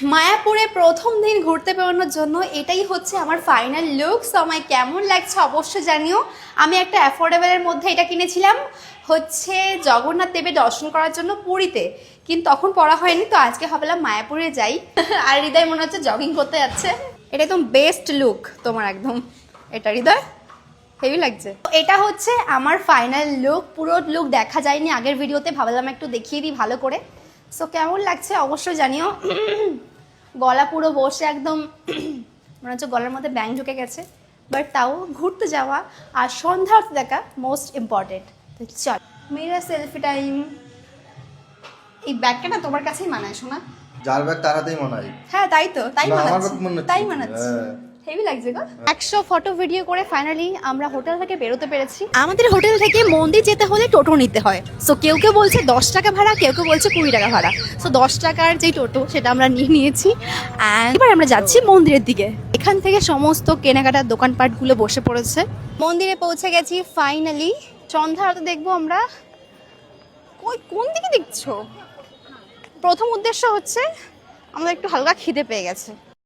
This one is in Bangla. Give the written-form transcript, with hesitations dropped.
মায়াপুরে প্রথম দিন ঘুরতে বেরোনোর জন্য এটাই হচ্ছে আমার ফাইনাল লুক। সো আমায় কেমন লাগছে অবশ্যই জানিও। আমি একটা অ্যাফোর্ডেবলের মধ্যে এটা কিনেছিলাম হচ্ছে জগন্নাথ দেবের দর্শন করার জন্য পুরীতে, কিন্তু তখন পড়া হয়নি, তো আজকে ভাবলাম মায়াপুরে যাই। আর হৃদয় মনে হচ্ছে জগিং করতে যাচ্ছে। এটা একদম বেস্ট লুক তোমার, একদম এটা হৃদয় হেভি লাগছে। এটা হচ্ছে আমার ফাইনাল লুক, পুরো লুক দেখা যায়নি আগের ভিডিওতে, ভাবলাম একটু দেখিয়ে দিই ভালো করে। সো কেমন লাগছে অবশ্যই জানিও। গলা পুরো বসে একদম মনে হচ্ছে গলার মধ্যে ব্যাং ঢুকে গেছে, বাট তাও ঘুরতে যাওয়া আর সন্ধ্যা দেখা মোস্ট ইম্পর্টেন্ট। তো চল মেয়েরা সেলফি টাইম। এই ব্যাগটা না তোমার কাছেই মানায় শোনা, যার ব্যাগ তারাতেই মানায়। হ্যাঁ তাই তো, তাই না, আমার মানাচ্ছে, ব্যাগ মানাচ্ছে। তাই মানাচ্ছে। হেভি লাগছে গো। 100 ফটো ভিডিও করে ফাইনালি আমরা হোটেল থেকে বেরোতে পেরেছি। আমাদের হোটেল থেকে মন্দির যেতে হলে টোটো নিতে হয়। সো কেউ কেউ বলছে 10 টাকা ভাড়া, কেউ কেউ বলছে 20 টাকা ভাড়া। সো 10 টাকার যেই টোটো সেটা আমরা নিয়ে নিয়েছি। অ্যান্ড এবার আমরা যাচ্ছি মন্দিরের দিকে। এখান থেকে সমস্ত কেনাকাটার দোকানপাটগুলো বসে পড়েছে। মন্দিরে পৌঁছে গেছি ফাইনালি। সন্ধ্যা আরতি দেখবো আমরা। কোন দিকে দেখছো? প্রথম উদ্দেশ্য হচ্ছে আমাদের একটু হালকা খিদে পেয়ে গেছে।